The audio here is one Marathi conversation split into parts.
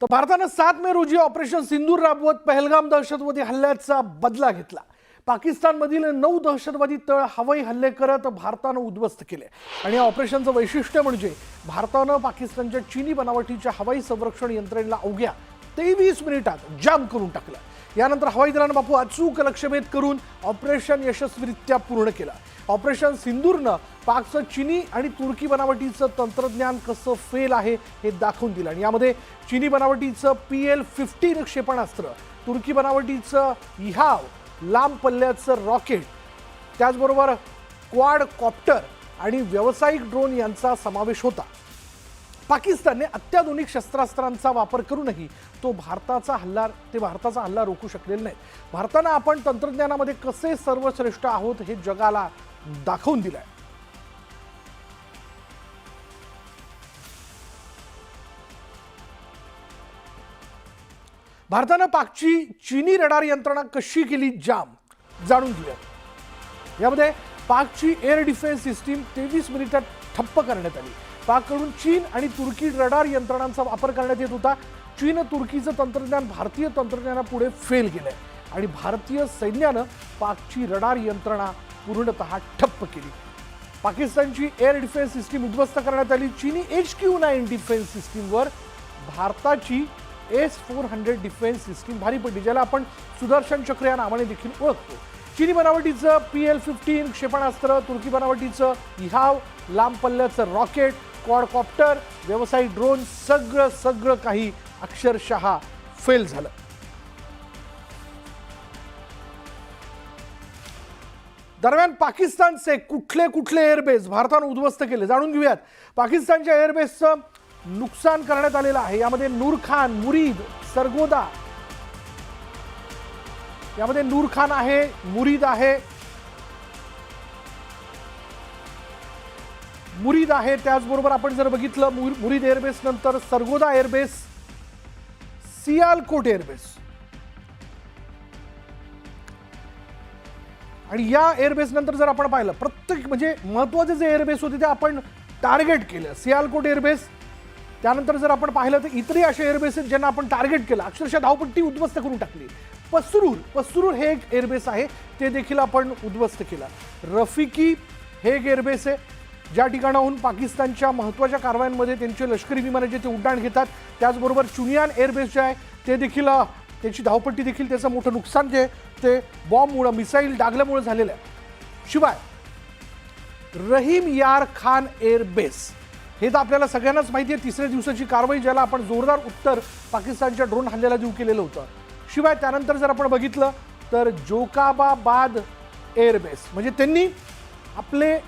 तर भारतानं 7 मे रोजी ऑपरेशन सिंदूर राबवत पहलगाम दहशतवादी हल्ल्याचा बदला घेतला। पाकिस्तानमधील 9 दहशतवादी तळ हवाई हल्ले करत भारतानं उद्ध्वस्त केले आणि या ऑपरेशनचं वैशिष्ट्य म्हणजे भारतानं पाकिस्तानच्या चीनी बनावटीच्या हवाई संरक्षण यंत्रणेला अवघ्या 23 मिनिटात जाम करून टाकलं। यानंतर हवाई दलानं बापू अचूक लक्ष्यभेद करून ऑपरेशन यशस्वीरित्या पूर्ण केलं। ऑपरेशन सिंदूरनं पाकचं चीनी आणि तुर्की बनावटीचं तंत्रज्ञान कसं फेल आहे हे दाखवून दिलं आणि यामध्ये चीनी बनावटीचं PL-15 क्षेपणास्त्र, तुर्की बनावटीचं इहाव लांब पल्ल्याचं रॉकेट, त्याचबरोबर क्वाड कॉप्टर आणि व्यावसायिक ड्रोन यांचा समावेश होता। पाकिस्तानने अत्याधुनिक शस्त्रास्त्रांचा वापर करूनही भारताचा हल्ला रोखू शकलेला नाही। भारतानं आपण तंत्रज्ञानामध्ये कसे सर्वश्रेष्ठ आहोत हे जगाला दाखवून दिलंय। भारतानं पाकची चीनी रडार यंत्रणा कशी केली जाम, जाणून घेऊया। यामध्ये पाकची एअर डिफेन्स सिस्टीम 23 मिनिटात ठप्प करण्यात आली। पाककडून चीन आणि तुर्की रडार यंत्रणांचा वापर करण्यात येत होता। चीन तुर्कीचं तंत्रज्ञान भारतीय तंत्रज्ञानापुढे फेल गेलंय आणि भारतीय सैन्यानं पाकची रडार यंत्रणा पूर्णतः ठप्प केली। पाकिस्तानची एअर डिफेन्स सिस्टीम उद्ध्वस्त करण्यात आली। चीनी HQ-9 डिफेन्स सिस्टीमवर भारताची S-400 डिफेन्स सिस्टीम भारी पडली, ज्याला आपण सुदर्शन चक्र या नावाने देखील ओळखतो। चीनी बनावटीचं PL-15 क्षेपणास्त्र, तुर्की बनावटीचं इहाव लांब पल्ल्याचं रॉकेट, क्वाडकॉप्टर, व्यावसायिक ड्रोन सगळं काही अक्षरशः फेल झालं। दरम्यान पाकिस्तानचे कुठले एअरबेस भारतानं उद्ध्वस्त केले जाणून घेऊयात। पाकिस्तानच्या एअरबेसचं नुकसान करण्यात आलेलं आहे। यामध्ये नूर खान, मुरीद, सरगोदा, यामध्ये नूर खान आहे, मुरीद आहे, त्याचबरोबर आपण जर बघितलं मुरीद एअरबेस नंतर सरगोदा एअरबेस, सियालकोट एअरबेस आणि या एअरबेस नंतर जर आपण पाहिलं प्रत्येक म्हणजे महत्त्वाचे जे एअरबेस होते ते आपण टार्गेट केलं। सियालकोट एअरबेस, त्यानंतर जर आपण पाहिलं तर इतरही असे एअरबेस आहेत ज्यांना आपण टार्गेट केलं, अक्षरशः धावपट्टी उद्ध्वस्त करून टाकली। पसरूर हे एक एअरबेस आहे, ते देखील आपण उद्ध्वस्त केलं। रफिकी हे एक एअरबेस आहे ज्या ठिकाणाहून पाकिस्तानच्या महत्त्वाच्या कारवायांमध्ये त्यांचे लष्करी विमानं जे ते उड्डाण घेतात। त्याचबरोबर चुनियान एअरबेस जे आहे ते देखील त्याची धावपट्टी देखील त्याचं मोठं नुकसान जे ते बॉम्बमुळे, मिसाईल डागल्यामुळे झालेलं आहे। शिवाय रहीम यार खान एअरबेस हे तर आपल्याला सगळ्यांनाच माहिती आहे, तिसऱ्या दिवसाची कारवाई ज्याला आपण जोरदार उत्तर पाकिस्तानच्या ड्रोन हल्ल्याला देऊ केलेलं होतं। शिवाय त्यानंतर जर आपण बघितलं तर जोकाबाबाद एअरबेस म्हणजे त्यांनी आपले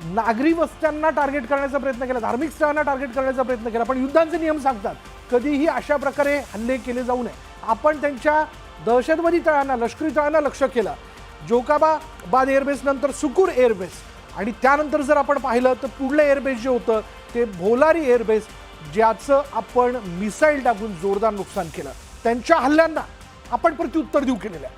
नागरी वस्त्यांना टार्गेट करण्याचा प्रयत्न केला, धार्मिक स्थळांना टार्गेट करण्याचा प्रयत्न केला, पण युद्धांचे नियम सांगतात कधीही अशा प्रकारे हल्ले केले जाऊ नये। आपण त्यांच्या दहशतवादी तळांना, लष्करी तळांना लक्ष्य केलं। जोकाबाबाद एअरबेस नंतर सुकूर एअरबेस आणि त्यानंतर जर आपण पाहिलं तर पुढलं एअरबेस जे होतं ते भोलारी एअरबेस, ज्याचं आपण मिसाईल टाकून जोरदार नुकसान केलं। त्यांच्या हल्ल्यांना आपण प्रत्युत्तर देऊ केलेलं आहे।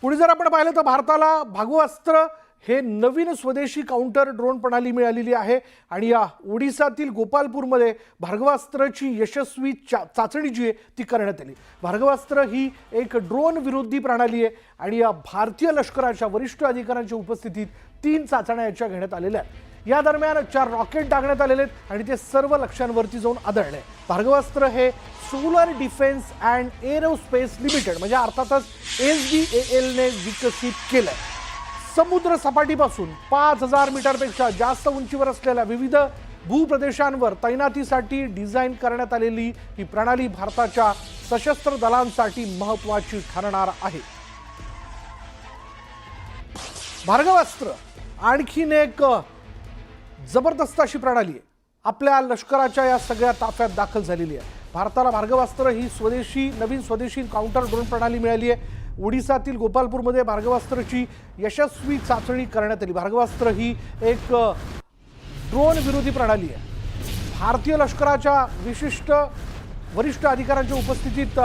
पुढे जर आपण पाहिलं तर भारताला भागवास्त्र हे नवीन स्वदेशी काउंटर ड्रोन प्रणाली मिळालेली आहे आणि या ओडिसातील गोपालपूरमध्ये भार्गवास्त्रची यशस्वी चाचणी जी आहे ती करण्यात आली। भार्गवास्त्र ही एक ड्रोन विरोधी प्रणाली आहे आणि या भारतीय लष्कराच्या वरिष्ठ अधिकाऱ्यांच्या उपस्थितीत 3 चाचण्या याच्या घेण्यात आलेल्या आहेत। या दरम्यान 4 रॉकेट टाकण्यात आलेले आहेत आणि ते सर्व लक्ष्यांवरती जाऊन आदळले। भार्गवास्त्र हे solar defence and aerospace limited म्हणजे अर्थातच SDAL ने विकसित केलंय। समुद्र सपाटीपासून 5000 मीटरपेक्षा जास्त उंचीवर असलेल्या विविध भूप्रदेशांवर तैनातीसाठी डिझाईन करण्यात आलेली ही प्रणाली भारताच्या सशस्त्र दलांसाठी महत्त्वाची ठरणार आहे। भार्गवास्त्र आणखीन एक जबरदस्त अशी प्रणाली आहे, आपल्या लष्कराच्या या सगळ्या ताफ्यात दाखल झालेली आहे। भारताला भार्गवास्त्र ही नवीन स्वदेशी काउंटर ड्रोन प्रणाली मिळाली आहे। ओडिसातील गोपालपूरमध्ये भार्गवास्त्रची यशस्वी चाचणी करण्यात आली। भार्गवास्त्र ही एक ड्रोन विरोधी प्रणाली आहे। भारतीय लष्कराच्या विशिष्ट वरिष्ठ अधिकाऱ्यांच्या उपस्थितीत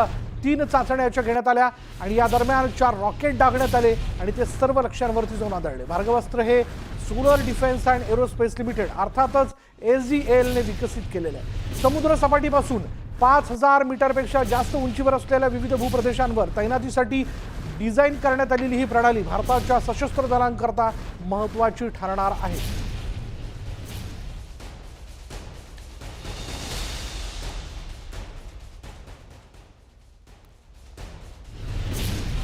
3 चाचण्या याच्या घेण्यात आल्या आणि या दरम्यान 4 रॉकेट डागण्यात आले आणि ते सर्व लक्ष्यांवरती जाऊन आदळले। भार्गवास्त्र हे solar defence and aerospace limited अर्थातच SDAL ने विकसित केलेलं आहे. समुद्र सपाटीपासून 5000 मीटरपेक्षा जास्त उंचीवर असलेल्या विविध भूप्रदेशांवर तैनातीसाठी डिझाईन करण्यात आलेली ही प्रणाली भारताच्या सशस्त्र दलांकरता महत्त्वाची ठरणार आहे.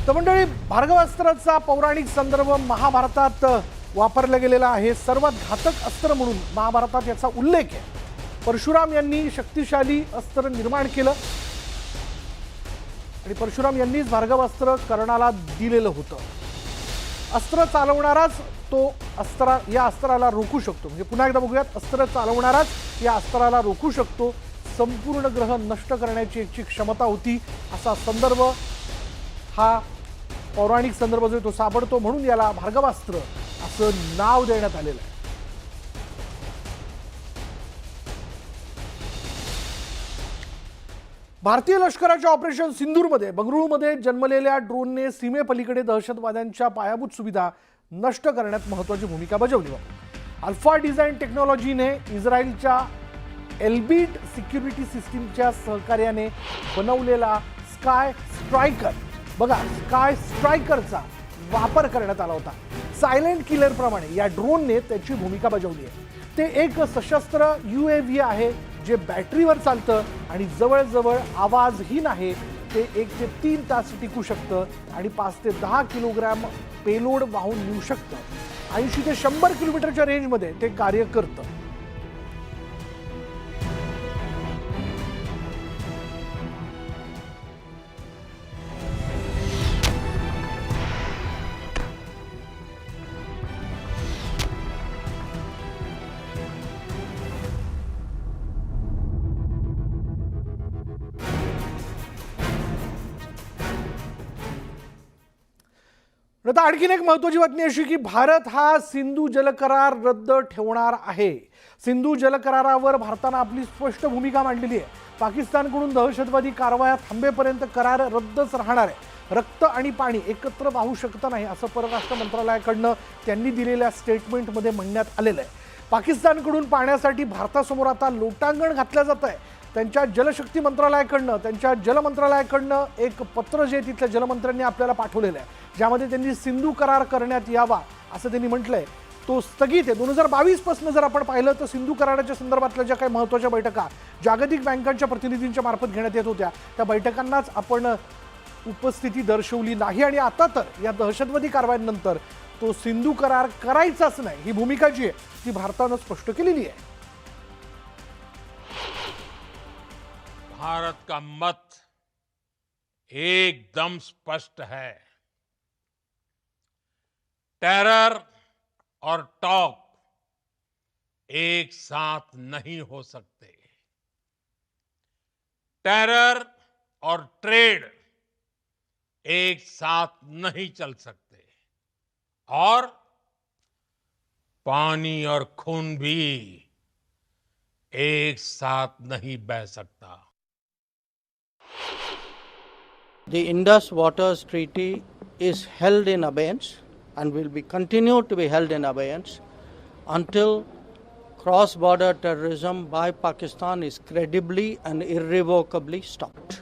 तर मंडळी, भार्गवास्त्राचा पौराणिक संदर्भ महाभारतात वापरला गेलेला आहे. सर्वात घातक अस्त्र म्हणून महाभारतात याचा उल्लेख आहे. परशुराम यांनी शक्तिशाली अस्त्र निर्माण केलं आणि परशुराम यांनीच भार्गवास्त्र कर्णाला दिलेलं होतं. अस्त्र चालवणाराच तो या अस्त्राला रोखू शकतो. म्हणजे पुन्हा एकदा बघूयात, अस्त्र चालवणाराच या अस्त्राला रोखू शकतो. संपूर्ण ग्रह नष्ट करण्याची याची क्षमता होती असा संदर्भ हा पौराणिक संदर्भ जो तो सापडतो, म्हणून याला भार्गवास्त्र असं नाव देण्यात आलेलं आहे. भारतीय लष्कराच्या ऑपरेशन सिंदूरमध्ये बंगळुरूमध्ये जन्मलेल्या ड्रोनने सीमेपलीकडे दहशतवाद्यांच्या पायाभूत सुविधा नष्ट करण्यात महत्त्वाची भूमिका बजावली. अल्फा डिझाईन टेक्नॉलॉजीने इस्रायलच्या एल्बिट सिक्युरिटी सिस्टीमच्या सहकार्याने बनवलेला स्काय स्ट्रायकर, बघा स्काय स्ट्रायकरचा वापर करण्यात आला होता. सायलेंट किलर प्रमाणे या ड्रोनने त्याची भूमिका बजावली आहे. ते एक सशस्त्र UAV आहे जे बॅटरीवर चालतं आणि जवळजवळ आवाजहीन आहे. ते 1 ते 3 तास टिकू शकतं आणि 5 ते 10 किलोग्रॅम पेलोड वाहून नेऊ शकतं. 80 ते 100 किलोमीटरच्या रेंजमध्ये ते कार्य करतं. आता आणखीन एक महत्त्वाची बातमी अशी की भारत हा सिंधू जलकरार रद्द ठेवणार आहे. सिंधू जलकरारावर भारतानं आपली स्पष्ट भूमिका मांडलेली आहे. पाकिस्तानकडून दहशतवादी कारवाया थांबेपर्यंत करार रद्दच राहणार आहे. रक्त आणि पाणी एकत्र वाहू शकत नाही असं परराष्ट्र मंत्रालयाकडनं त्यांनी दिलेल्या स्टेटमेंटमध्ये म्हणण्यात आलेलं आहे. पाकिस्तानकडून पाण्यासाठी भारतासमोर आता लोटांगण घातलं जात आहे. त्यांच्या जलशक्ती मंत्रालयाकडनं, त्यांच्या जलमंत्रालयाकडनं एक पत्र जे तिथल्या जलमंत्र्यांनी आपल्याला पाठवलेलं आहे, ज्यामध्ये त्यांनी सिंधू करार करण्यात यावा असं त्यांनी म्हटलंय. तो स्थगित आहे. 2022 पासून जर आपण पाहिलं तर सिंधू कराराच्या संदर्भातल्या ज्या काही महत्त्वाच्या बैठका जागतिक बँकांच्या प्रतिनिधींच्या मार्फत घेण्यात येत होत्या, त्या बैठकांनाच आपण उपस्थिती दर्शवली नाही. आणि आता तर या दहशतवादी कारवायांनंतर तो सिंधू करार करायचाच नाही ही भूमिका जी आहे ती भारतानं स्पष्ट केलेली आहे. भारत का मत एकदम स्पष्ट है. टेरर और टॉक एक साथ नहीं हो सकते. टेरर और ट्रेड एक साथ नहीं चल सकते. और पानी और खून भी एक साथ नहीं बह सकता. The Indus Waters Treaty is held in abeyance and will be continued to be held in abeyance until cross-border terrorism by Pakistan is credibly and irrevocably stopped.